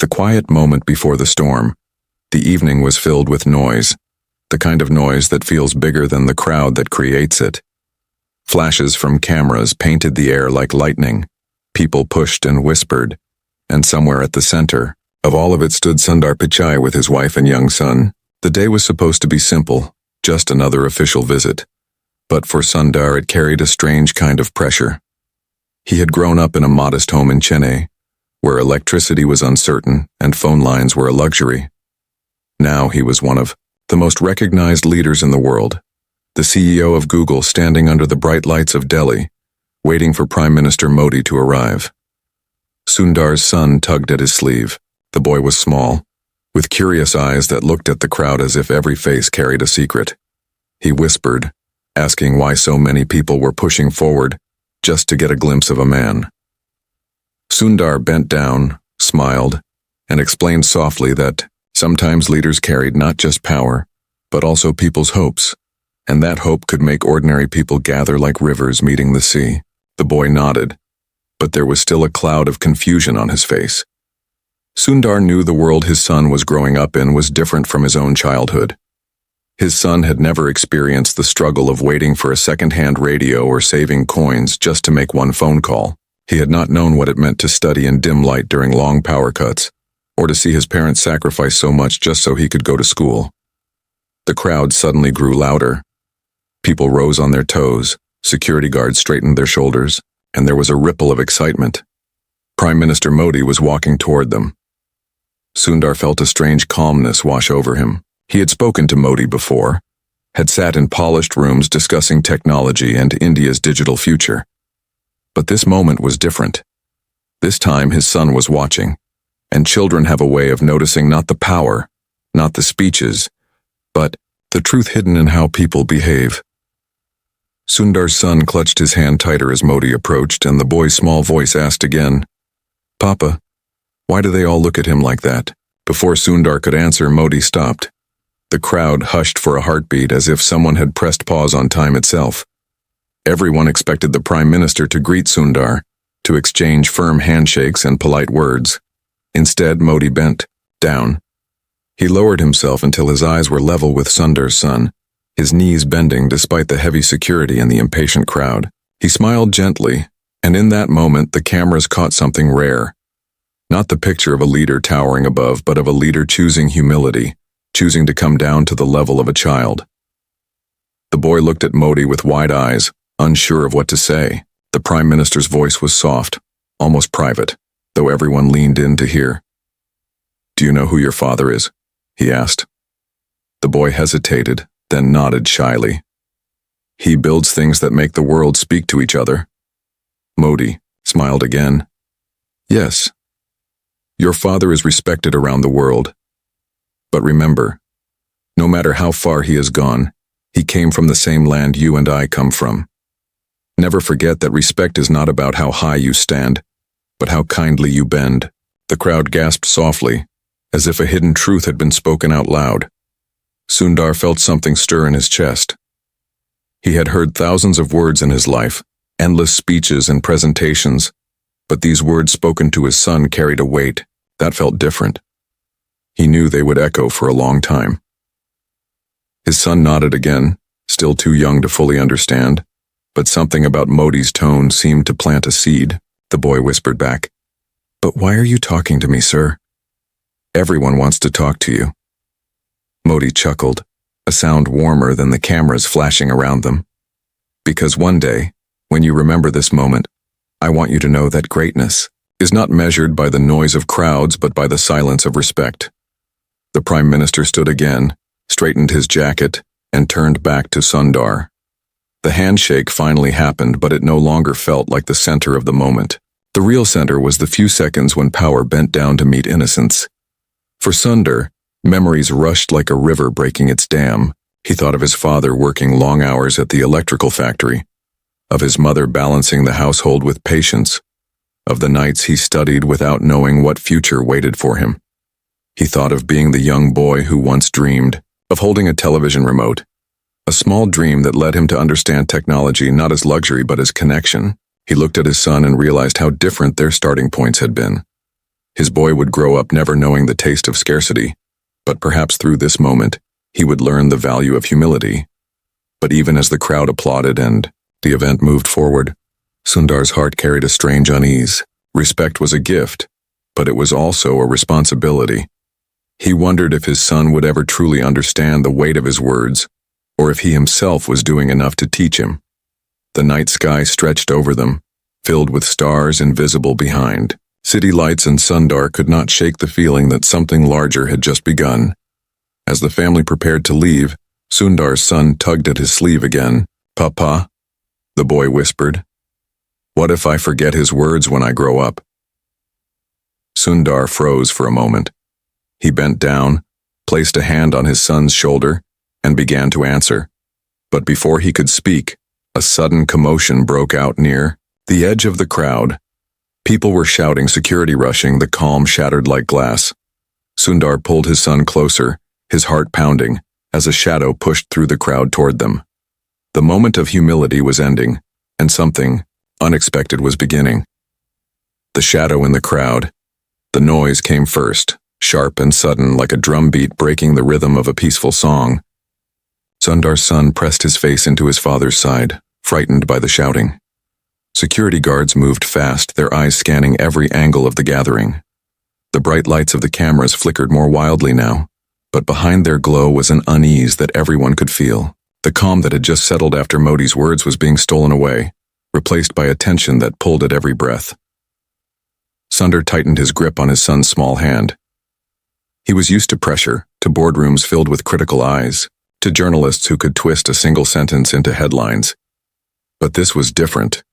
The quiet moment before the storm. The evening was filled with noise, the kind of noise that feels bigger than the crowd that creates it. Flashes from cameras painted the air like lightning. People pushed and whispered, and somewhere at the center of all of it stood Sundar Pichai with his wife and young son. The day was supposed to be simple, just another official visit. But for Sundar it carried a strange kind of pressure. He had grown up in a modest home in Chennai, where electricity was uncertain and phone lines were a luxury. Now he was one of the most recognized leaders in the world, the CEO of Google standing under the bright lights of Delhi, waiting for Prime Minister Modi to arrive. Sundar's son tugged at his sleeve. The boy was small, with curious eyes that looked at the crowd as if every face carried a secret. He whispered, asking why so many people were pushing forward just to get a glimpse of a man. Sundar bent down, smiled, and explained softly that sometimes leaders carried not just power, but also people's hopes, and that hope could make ordinary people gather like rivers meeting the sea. The boy nodded, but there was still a cloud of confusion on his face. Sundar knew the world his son was growing up in was different from his own childhood. His son had never experienced the struggle of waiting for a second-hand radio or saving coins just to make one phone call. He had not known what it meant to study in dim light during long power cuts, or to see his parents sacrifice so much just so he could go to school. The crowd suddenly grew louder. People rose on their toes, security guards straightened their shoulders, and there was a ripple of excitement. Prime Minister Modi was walking toward them. Sundar felt a strange calmness wash over him. He had spoken to Modi before, had sat in polished rooms discussing technology and India's digital future. But this moment was different. This time his son was watching, and children have a way of noticing not the power, not the speeches, but the truth hidden in how people behave. Sundar's son clutched his hand tighter as Modi approached, and the boy's small voice asked again, "Papa, why do they all look at him like that?" Before Sundar could answer, Modi stopped. The crowd hushed for a heartbeat as if someone had pressed pause on time itself. Everyone expected the Prime Minister to greet Sundar, to exchange firm handshakes and polite words. Instead, Modi bent down. He lowered himself until his eyes were level with Sundar's son, his knees bending despite the heavy security and the impatient crowd. He smiled gently, and in that moment the cameras caught something rare. Not the picture of a leader towering above, but of a leader choosing humility, choosing to come down to the level of a child. The boy looked at Modi with wide eyes, unsure of what to say. The Prime Minister's voice was soft, almost private, though everyone leaned in to hear. "Do you know who your father is?" he asked. The boy hesitated, then nodded shyly. "He builds things that make the world speak to each other." Modi smiled again. "Yes. Your father is respected around the world. But remember, no matter how far he has gone, he came from the same land you and I come from. Never forget that respect is not about how high you stand, but how kindly you bend." The crowd gasped softly, as if a hidden truth had been spoken out loud. Sundar felt something stir in his chest. He had heard thousands of words in his life, endless speeches and presentations, but these words spoken to his son carried a weight that felt different. He knew they would echo for a long time. His son nodded again, still too young to fully understand, but something about Modi's tone seemed to plant a seed. The boy whispered back, "But why are you talking to me, sir?" "Everyone wants to talk to you." Modi chuckled, a sound warmer than the cameras flashing around them. "Because one day, when you remember this moment, I want you to know that greatness is not measured by the noise of crowds but by the silence of respect." The Prime Minister stood again, straightened his jacket, and turned back to Sundar. The handshake finally happened, but it no longer felt like the center of the moment. The real center was the few seconds when power bent down to meet innocence. For Sundar, memories rushed like a river breaking its dam. He thought of his father working long hours at the electrical factory, of his mother balancing the household with patience, of the nights he studied without knowing what future waited for him. He thought of being the young boy who once dreamed of holding a television remote, a small dream that led him to understand technology not as luxury but as connection. He looked at his son and realized how different their starting points had been. His boy would grow up never knowing the taste of scarcity, but perhaps through this moment, he would learn the value of humility. But even as the crowd applauded and the event moved forward, Sundar's heart carried a strange unease. Respect was a gift, but it was also a responsibility. He wondered if his son would ever truly understand the weight of his words, or if he himself was doing enough to teach him. The night sky stretched over them, filled with stars invisible behind. City lights and Sundar could not shake the feeling that something larger had just begun. As the family prepared to leave, Sundar's son tugged at his sleeve again. "Papa," the boy whispered. "What if I forget his words when I grow up?" Sundar froze for a moment. He bent down, placed a hand on his son's shoulder, and began to answer. But before he could speak, a sudden commotion broke out near the edge of the crowd. People were shouting, security rushing, the calm shattered like glass. Sundar pulled his son closer, his heart pounding, as a shadow pushed through the crowd toward them. The moment of humility was ending, and something unexpected was beginning. The shadow in the crowd. The noise came first, sharp and sudden like a drum beat breaking the rhythm of a peaceful song. Sundar's son pressed his face into his father's side, frightened by the shouting. Security guards moved fast, their eyes scanning every angle of the gathering. The bright lights of the cameras flickered more wildly now, but behind their glow was an unease that everyone could feel. The calm that had just settled after Modi's words was being stolen away, replaced by a tension that pulled at every breath. Sundar tightened his grip on his son's small hand. He was used to pressure, to boardrooms filled with critical eyes, to journalists who could twist a single sentence into headlines. But this was different.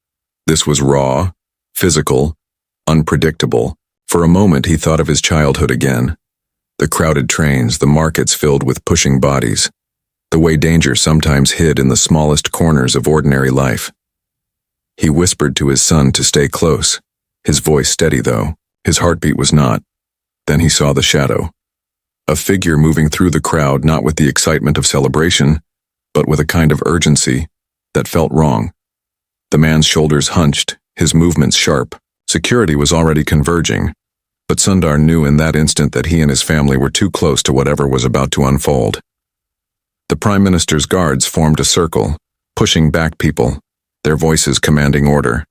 This was raw, physical, unpredictable. For a moment he thought of his childhood again. The crowded trains, the markets filled with pushing bodies, the way danger sometimes hid in the smallest corners of ordinary life. He whispered to his son to stay close, his voice steady though, his heartbeat was not. Then he saw the shadow. A figure moving through the crowd, not with the excitement of celebration, but with a kind of urgency that felt wrong. The man's shoulders hunched, his movements sharp. Security was already converging, but Sundar knew in that instant that he and his family were too close to whatever was about to unfold. The Prime Minister's guards formed a circle, pushing back people, their voices commanding order.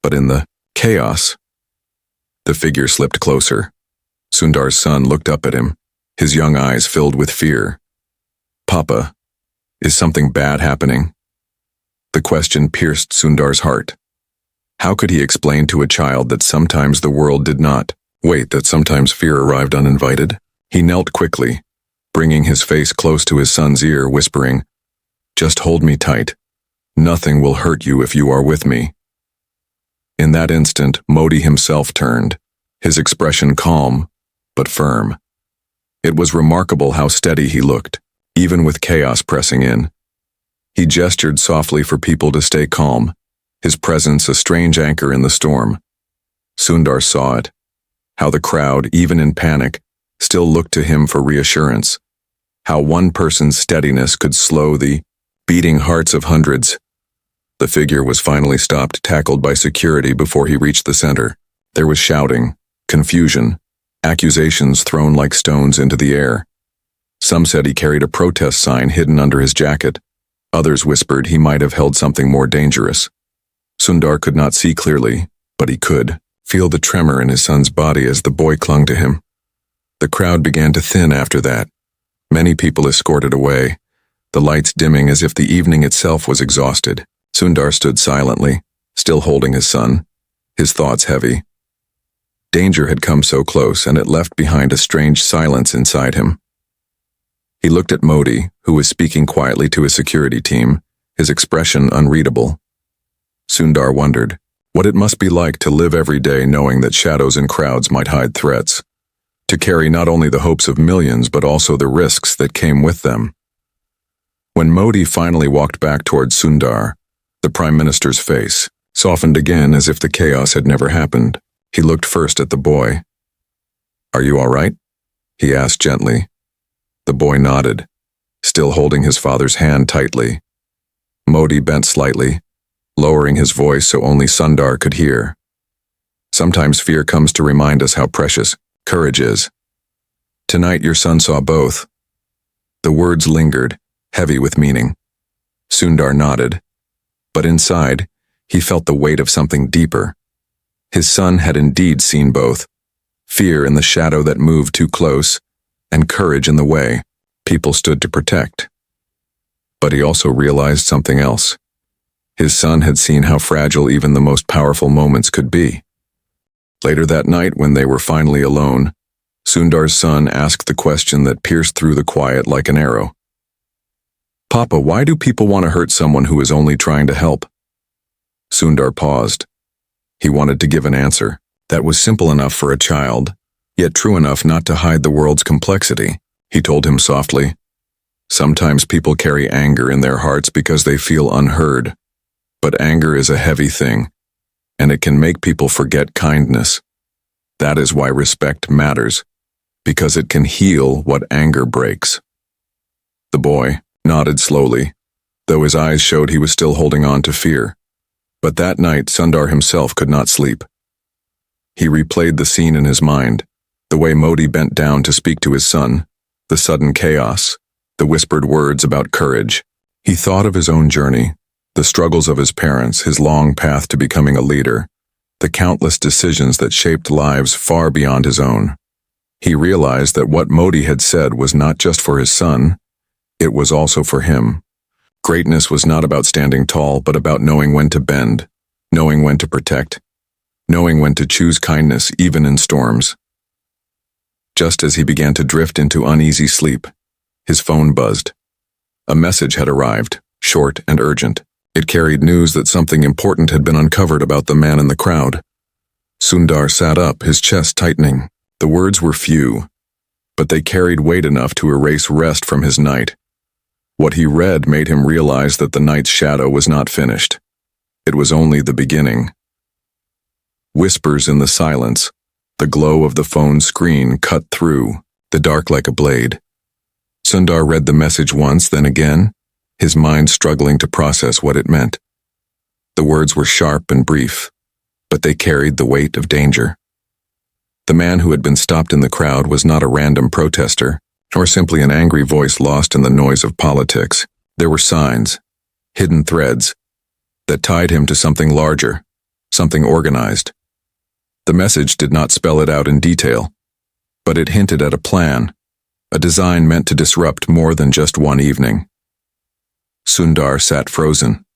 But in the chaos, the figure slipped closer. Sundar's son looked up at him, his young eyes filled with fear. "Papa, is something bad happening?" The question pierced Sundar's heart. How could he explain to a child that sometimes the world did not wait, that sometimes fear arrived uninvited? He knelt quickly, bringing his face close to his son's ear, whispering, "Just hold me tight. Nothing will hurt you if you are with me." In that instant, Modi himself turned, his expression calm, but firm. It was remarkable how steady he looked, even with chaos pressing in. He gestured softly for people to stay calm, his presence a strange anchor in the storm. Sundar saw it, how the crowd, even in panic, still looked to him for reassurance, how one person's steadiness could slow the beating hearts of hundreds. The figure was finally stopped, tackled by security before he reached the center. There was shouting, confusion, accusations thrown like stones into the air. Some said he carried a protest sign hidden under his jacket. Others whispered he might have held something more dangerous. Sundar could not see clearly, but he could feel the tremor in his son's body as the boy clung to him. The crowd began to thin after that. Many people escorted away, the lights dimming as if the evening itself was exhausted. Sundar stood silently, still holding his son, his thoughts heavy. Danger had come so close, and it left behind a strange silence inside him. He looked at Modi, who was speaking quietly to his security team, his expression unreadable. Sundar wondered what it must be like to live every day knowing that shadows and crowds might hide threats, to carry not only the hopes of millions but also the risks that came with them. When Modi finally walked back towards Sundar, the Prime Minister's face softened again as if the chaos had never happened. He looked first at the boy. "Are you all right?" he asked gently. The boy nodded, still holding his father's hand tightly. Modi bent slightly, lowering his voice so only Sundar could hear. Sometimes fear comes to remind us how precious courage is. Tonight your son saw both. The words lingered, heavy with meaning. Sundar nodded. But inside, he felt the weight of something deeper. His son had indeed seen both. Fear in the shadow that moved too close, and courage in the way people stood to protect. But he also realized something else. His son had seen how fragile even the most powerful moments could be. Later that night, when they were finally alone, Sundar's son asked the question that pierced through the quiet like an arrow. "Papa, why do people want to hurt someone who is only trying to help?" Sundar paused. He wanted to give an answer that was simple enough for a child, yet true enough not to hide the world's complexity. He told him softly, "Sometimes people carry anger in their hearts because they feel unheard. But anger is a heavy thing, and it can make people forget kindness. That is why respect matters, because it can heal what anger breaks." The boy nodded slowly, though his eyes showed he was still holding on to fear. But that night, Sundar himself could not sleep. He replayed the scene in his mind, the way Modi bent down to speak to his son, the sudden chaos, the whispered words about courage. He thought of his own journey, the struggles of his parents, his long path to becoming a leader, the countless decisions that shaped lives far beyond his own. He realized that what Modi had said was not just for his son, it was also for him. Greatness was not about standing tall, but about knowing when to bend, knowing when to protect, knowing when to choose kindness even in storms. Just as he began to drift into uneasy sleep, his phone buzzed. A message had arrived, short and urgent. It carried news that something important had been uncovered about the man in the crowd. Sundar sat up, his chest tightening. The words were few, but they carried weight enough to erase rest from his night. What he read made him realize that the night's shadow was not finished. It was only the beginning. Whispers in the silence, the glow of the phone screen cut through, the dark like a blade. Sundar read the message once, then again, his mind struggling to process what it meant. The words were sharp and brief, but they carried the weight of danger. The man who had been stopped in the crowd was not a random protester, nor simply an angry voice lost in the noise of politics. There were signs, hidden threads, that tied him to something larger, something organized. The message did not spell it out in detail, but it hinted at a plan, a design meant to disrupt more than just one evening. Sundar sat frozen,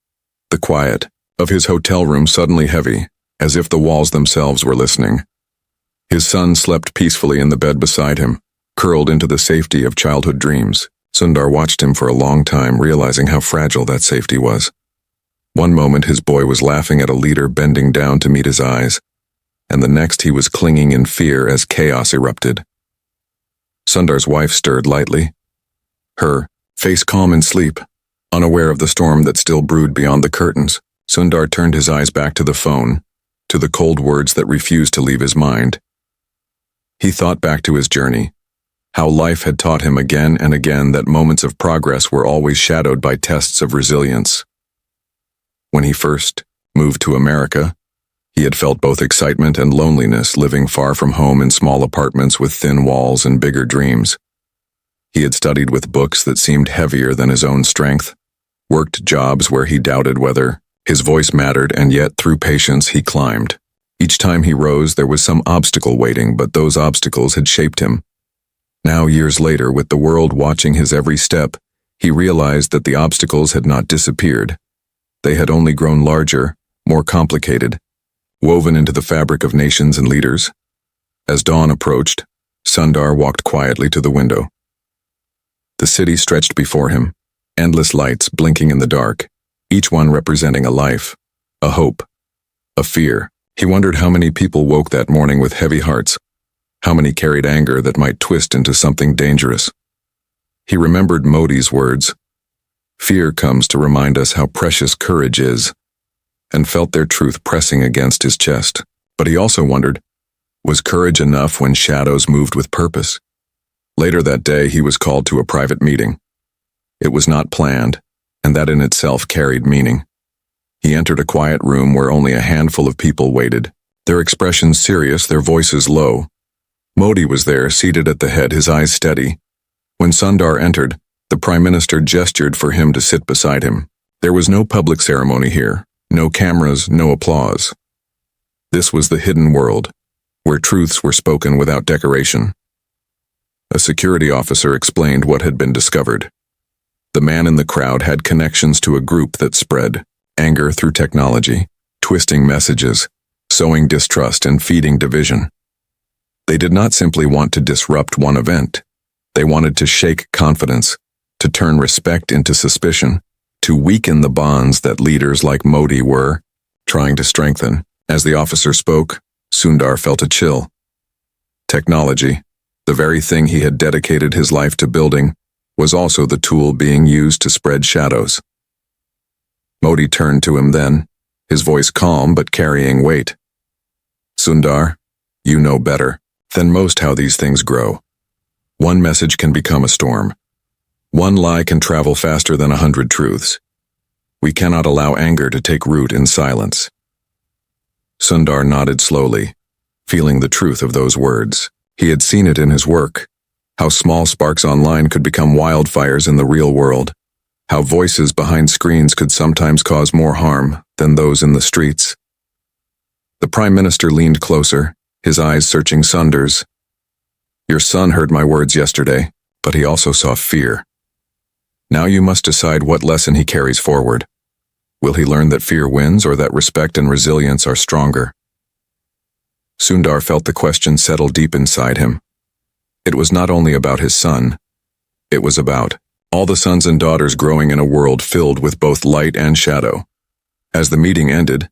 the quiet of his hotel room suddenly heavy, as if the walls themselves were listening. His son slept peacefully in the bed beside him, curled into the safety of childhood dreams. Sundar watched him for a long time, realizing how fragile that safety was. One moment his boy was laughing at a leader bending down to meet his eyes, and the next he was clinging in fear as chaos erupted. Sundar's wife stirred lightly, her face calm in sleep, unaware of the storm that still brewed beyond the curtains. Sundar turned his eyes back to the phone, to the cold words that refused to leave his mind. He thought back to his journey, how life had taught him again and again that moments of progress were always shadowed by tests of resilience. When he first moved to America, he had felt both excitement and loneliness living far from home in small apartments with thin walls and bigger dreams. He had studied with books that seemed heavier than his own strength, worked jobs where he doubted whether his voice mattered, and yet through patience he climbed. Each time he rose there was some obstacle waiting, but those obstacles had shaped him. Now, years later, with the world watching his every step, he realized that the obstacles had not disappeared. They had only grown larger, more complicated, woven into the fabric of nations and leaders. As dawn approached, Sundar walked quietly to the window. The city stretched before him, endless lights blinking in the dark, each one representing a life, a hope, a fear. He wondered how many people woke that morning with heavy hearts, how many carried anger that might twist into something dangerous. He remembered Modi's words, "Fear comes to remind us how precious courage is," and felt their truth pressing against his chest. But he also wondered, was courage enough when shadows moved with purpose? Later that day, he was called to a private meeting. It was not planned, and that in itself carried meaning. He entered a quiet room where only a handful of people waited. their expressions serious, their voices low. Modi was there, seated at the head, his eyes steady. When Sundar entered, the Prime Minister gestured for him to sit beside him. There was no public ceremony here, no cameras, no applause. This was the hidden world, where truths were spoken without decoration. A security officer explained what had been discovered. The man in the crowd had connections to a group that spread anger through technology, twisting messages, sowing distrust and feeding division. They did not simply want to disrupt one event. They wanted to shake confidence, to turn respect into suspicion, to weaken the bonds that leaders like Modi were trying to strengthen. As the officer spoke, Sundar felt a chill. Technology, the very thing he had dedicated his life to building, was also the tool being used to spread shadows. Modi turned to him then, his voice calm but carrying weight. Sundar, you know better than most how these things grow. One message can become a storm. One lie can travel faster than 100 truths. We cannot allow anger to take root in silence. Sundar nodded slowly, feeling the truth of those words. He had seen it in his work, how small sparks online could become wildfires in the real world, how voices behind screens could sometimes cause more harm than those in the streets. The Prime Minister leaned closer, his eyes searching Sundar's. Your son heard my words yesterday, but he also saw fear. Now you must decide what lesson he carries forward. Will he learn that fear wins or that respect and resilience are stronger? Sundar felt the question settle deep inside him. It was not only about his son. It was about all the sons and daughters growing in a world filled with both light and shadow. As the meeting ended,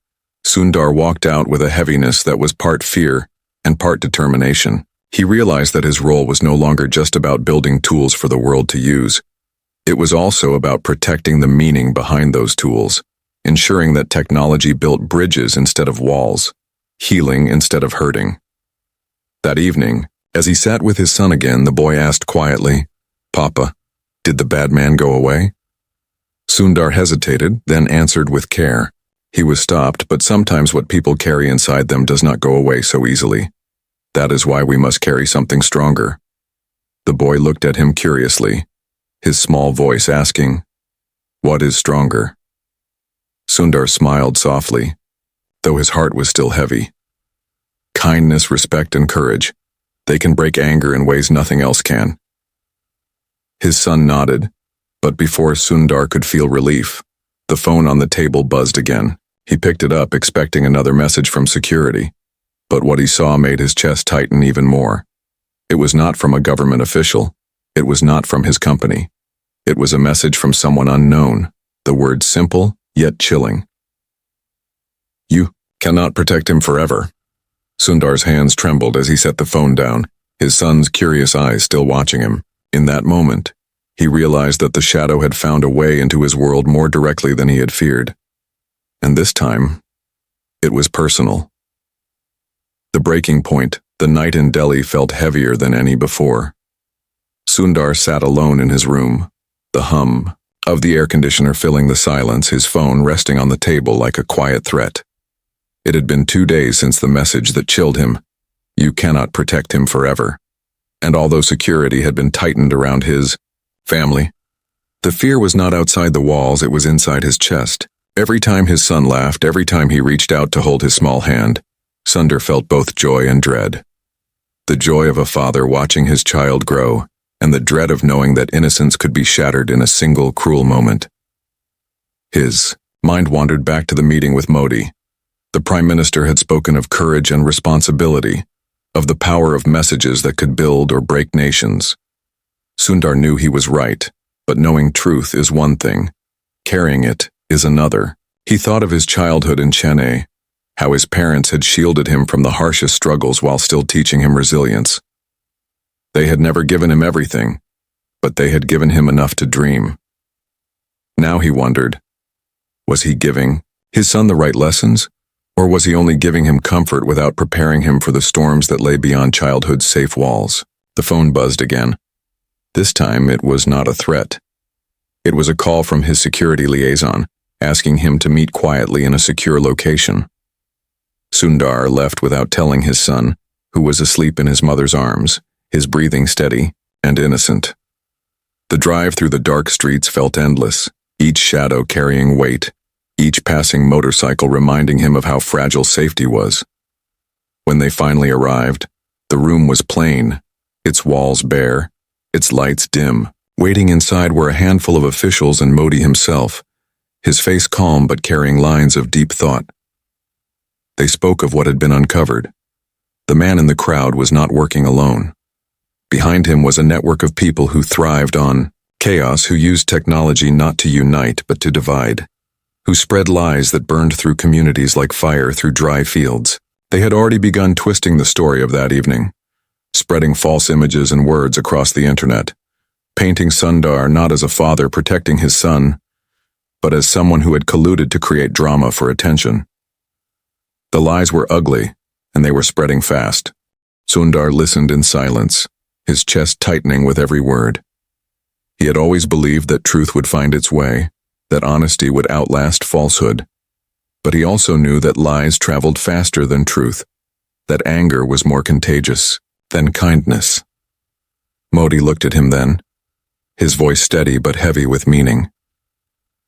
Sundar walked out with a heaviness that was part fear and part determination. He realized that his role was no longer just about building tools for the world to use. It was also about protecting the meaning behind those tools, ensuring that technology built bridges instead of walls, healing instead of hurting. That evening, as he sat with his son again, the boy asked quietly, "Papa, did the bad man go away?" Sundar hesitated, then answered with care. He was stopped, but sometimes what people carry inside them does not go away so easily. That is why we must carry something stronger. The boy looked at him curiously, his small voice asking, "What is stronger?" Sundar smiled softly, though his heart was still heavy. Kindness, respect, and courage. They can break anger in ways nothing else can. His son nodded, but before Sundar could feel relief, the phone on the table buzzed again. He picked it up, expecting another message from security. But what he saw made his chest tighten even more. It was not from a government official. It was not from his company. It was a message from someone unknown, the words simple yet chilling. You cannot protect him forever. Sundar's hands trembled as he set the phone down, his son's curious eyes still watching him. In that moment, he realized that the shadow had found a way into his world more directly than he had feared. And this time, it was personal. The breaking point, the night in Delhi, felt heavier than any before. Sundar sat alone in his room, the hum of the air conditioner filling the silence, his phone resting on the table like a quiet threat. It had been 2 days since the message that chilled him. You cannot protect him forever. And although security had been tightened around his family, the fear was not outside the walls, it was inside his chest. Every time his son laughed, every time he reached out to hold his small hand, Sundar felt both joy and dread. The joy of a father watching his child grow, and the dread of knowing that innocence could be shattered in a single cruel moment. His mind wandered back to the meeting with Modi. The Prime Minister had spoken of courage and responsibility, of the power of messages that could build or break nations. Sundar knew he was right, but knowing truth is one thing. Carrying it is another. He thought of his childhood in Chennai, how his parents had shielded him from the harshest struggles while still teaching him resilience. They had never given him everything, but they had given him enough to dream. Now he wondered, was he giving his son the right lessons, or was he only giving him comfort without preparing him for the storms that lay beyond childhood's safe walls? The phone buzzed again. This time it was not a threat. It was a call from his security liaison, asking him to meet quietly in a secure location. Sundar left without telling his son, who was asleep in his mother's arms, his breathing steady and innocent. The drive through the dark streets felt endless, each shadow carrying weight, each passing motorcycle reminding him of how fragile safety was. When they finally arrived, the room was plain, its walls bare, its lights dim. Waiting inside were a handful of officials and Modi himself, his face calm but carrying lines of deep thought. They spoke of what had been uncovered. The man in the crowd was not working alone. Behind him was a network of people who thrived on chaos, who used technology not to unite but to divide, who spread lies that burned through communities like fire through dry fields. They had already begun twisting the story of that evening, spreading false images and words across the internet, painting Sundar not as a father protecting his son, but as someone who had colluded to create drama for attention. The lies were ugly, and they were spreading fast. Sundar listened in silence, his chest tightening with every word. He had always believed that truth would find its way, that honesty would outlast falsehood. But he also knew that lies traveled faster than truth, that anger was more contagious than kindness. Modi looked at him then, his voice steady but heavy with meaning.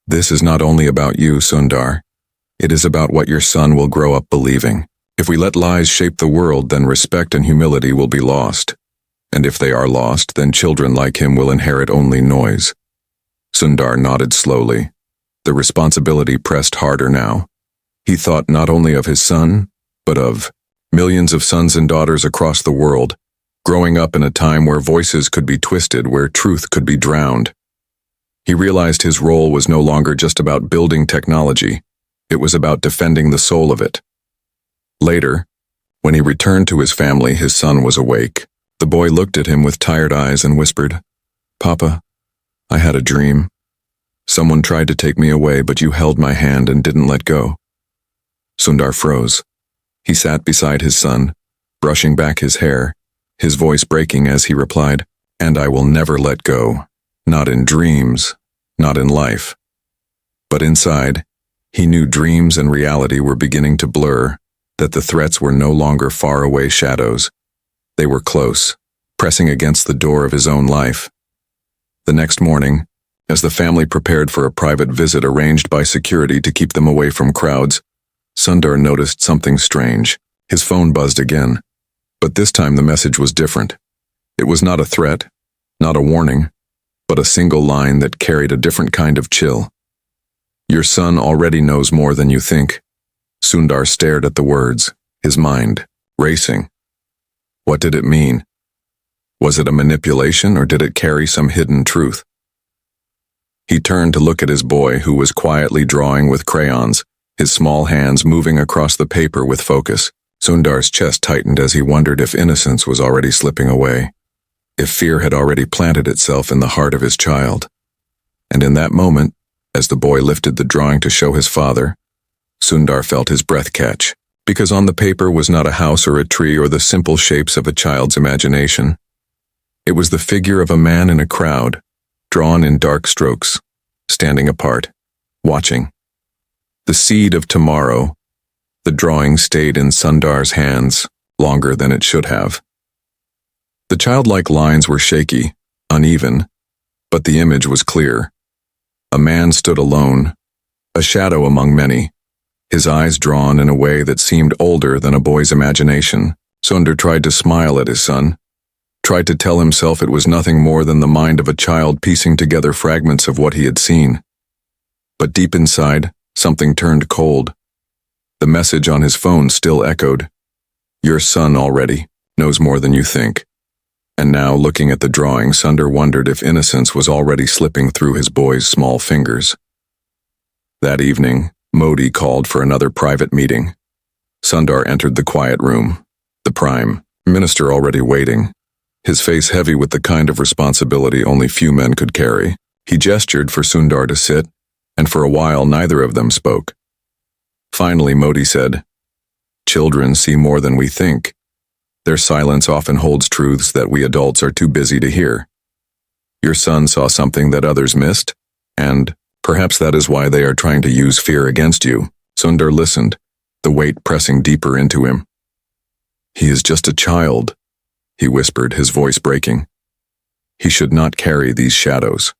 This is not only about you, Sundar. It is about what your son will grow up believing. If we let lies shape the world, then respect and humility will be lost. And if they are lost, then children like him will inherit only noise. Sundar nodded slowly. The responsibility pressed harder now. He thought not only of his son, but of millions of sons and daughters across the world, growing up in a time where voices could be twisted, where truth could be drowned. He realized his role was no longer just about building technology. It was about defending the soul of it. Later, when he returned to his family, his son was awake. The boy looked at him with tired eyes and whispered, "Papa, I had a dream. Someone tried to take me away, but you held my hand and didn't let go." Sundar froze. He sat beside his son, brushing back his hair, his voice breaking as he replied, "And I will never let go. Not in dreams, not in life." But inside, he knew dreams and reality were beginning to blur, that the threats were no longer faraway shadows. They were close, pressing against the door of his own life. The next morning, as the family prepared for a private visit arranged by security to keep them away from crowds, Sundar noticed something strange. His phone buzzed again. But this time the message was different. It was not a threat, not a warning, but a single line that carried a different kind of chill. "Your son already knows more than you think." Sundar stared at the words, his mind racing. What did it mean? Was it a manipulation, or did it carry some hidden truth? He turned to look at his boy, who was quietly drawing with crayons, his small hands moving across the paper with focus. Sundar's chest tightened as he wondered if innocence was already slipping away, if fear had already planted itself in the heart of his child. And in that moment, as the boy lifted the drawing to show his father, Sundar felt his breath catch, because on the paper was not a house or a tree or the simple shapes of a child's imagination. It was the figure of a man in a crowd, drawn in dark strokes, standing apart, watching. The seed of tomorrow. The drawing stayed in Sundar's hands longer than it should have. The childlike lines were shaky, uneven, but the image was clear. A man stood alone, a shadow among many, his eyes drawn in a way that seemed older than a boy's imagination. Sundar tried to smile at his son, tried to tell himself it was nothing more than the mind of a child piecing together fragments of what he had seen. But deep inside, something turned cold. The message on his phone still echoed, "Your son already knows more than you think." And now, looking at the drawing, Sundar wondered if innocence was already slipping through his boy's small fingers. That evening, Modi called for another private meeting. Sundar entered the quiet room, the Prime Minister already waiting, his face heavy with the kind of responsibility only few men could carry. He gestured for Sundar to sit, and for a while neither of them spoke. Finally, Modi said, "Children see more than we think. Their silence often holds truths that we adults are too busy to hear. Your son saw something that others missed, and perhaps that is why they are trying to use fear against you." Sundar listened, the weight pressing deeper into him. "He is just a child," he whispered, his voice breaking. "He should not carry these shadows."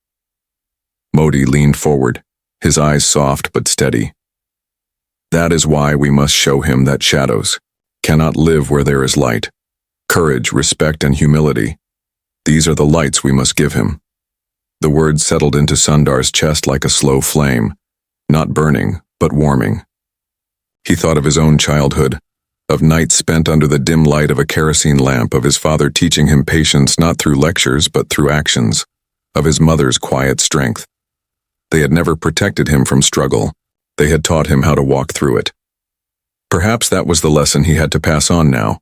Modi leaned forward, his eyes soft but steady. "That is why we must show him that shadows cannot live where there is light. Courage, respect, and humility. These are the lights we must give him." The words settled into Sundar's chest like a slow flame, not burning, but warming. He thought of his own childhood, of nights spent under the dim light of a kerosene lamp, of his father teaching him patience not through lectures but through actions, of his mother's quiet strength. They had never protected him from struggle. They had taught him how to walk through it. Perhaps that was the lesson he had to pass on now,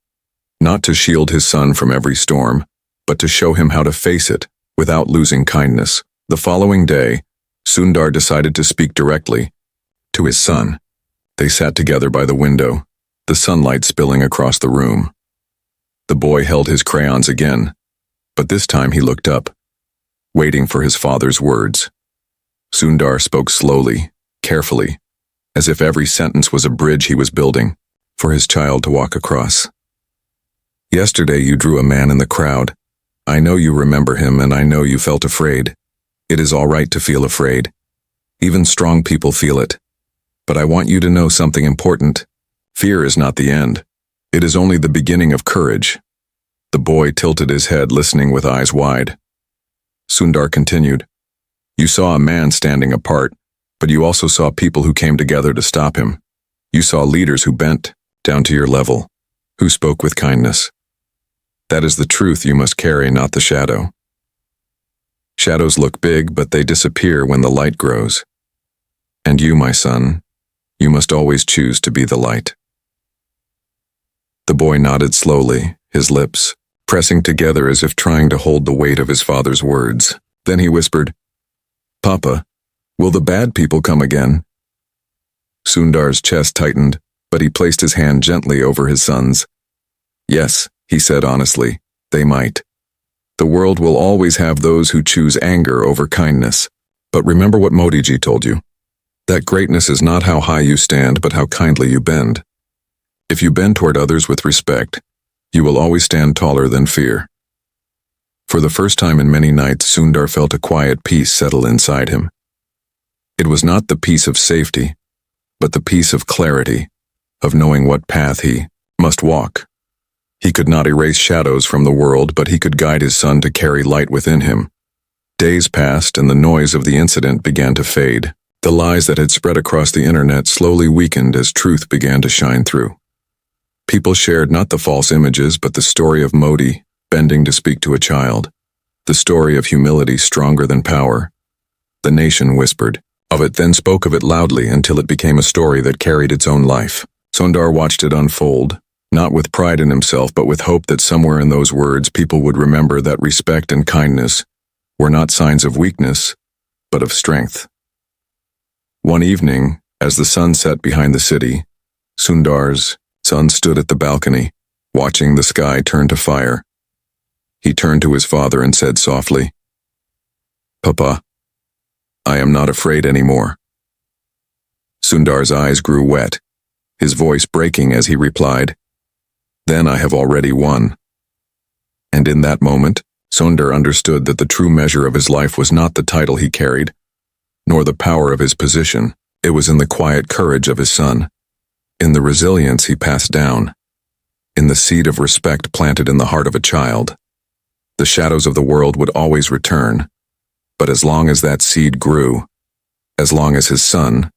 not to shield his son from every storm, but to show him how to face it without losing kindness. The following day, Sundar decided to speak directly to his son. They sat together by the window, the sunlight spilling across the room. The boy held his crayons again, but this time he looked up, waiting for his father's words. Sundar spoke slowly, carefully, as if every sentence was a bridge he was building for his child to walk across. "Yesterday you drew a man in the crowd. I know you remember him, and I know you felt afraid. It is all right to feel afraid. Even strong people feel it. But I want you to know something important. Fear is not the end. It is only the beginning of courage." The boy tilted his head, listening with eyes wide. Sundar continued, "You saw a man standing apart, but you also saw people who came together to stop him. You saw leaders who bent down to your level, who spoke with kindness. That is the truth you must carry, not the shadow. Shadows look big, but they disappear when the light grows. And you, my son, you must always choose to be the light." The boy nodded slowly, his lips pressing together as if trying to hold the weight of his father's words. Then he whispered, "Papa, will the bad people come again?" Sundar's chest tightened, but he placed his hand gently over his son's. "Yes," he said honestly, "they might. The world will always have those who choose anger over kindness. But remember what Modiji told you, that greatness is not how high you stand, but how kindly you bend. If you bend toward others with respect, you will always stand taller than fear." For the first time in many nights, Sundar felt a quiet peace settle inside him. It was not the peace of safety, but the peace of clarity, of knowing what path he must walk. He could not erase shadows from the world, but he could guide his son to carry light within him. Days passed, and the noise of the incident began to fade. The lies that had spread across the internet slowly weakened as truth began to shine through. People shared not the false images, but the story of Modi bending to speak to a child, the story of humility stronger than power. The nation whispered of it, then spoke of it loudly until it became a story that carried its own life. Sundar watched it unfold, not with pride in himself, but with hope that somewhere in those words people would remember that respect and kindness were not signs of weakness, but of strength. One evening, as the sun set behind the city, Sundar's son stood at the balcony, watching the sky turn to fire. He turned to his father and said softly, "Papa, I am not afraid anymore." Sundar's eyes grew wet, his voice breaking as he replied, "Then I have already won." And in that moment, Sundar understood that the true measure of his life was not the title he carried, nor the power of his position. It was in the quiet courage of his son, in the resilience he passed down, in the seed of respect planted in the heart of a child. The shadows of the world would always return, but as long as that seed grew, as long as his son,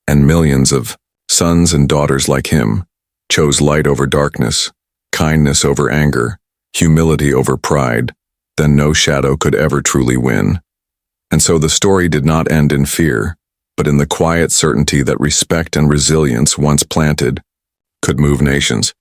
and millions of sons and daughters like him, chose light over darkness, kindness over anger, humility over pride, then no shadow could ever truly win. And so the story did not end in fear, but in the quiet certainty that respect and resilience, once planted, could move nations.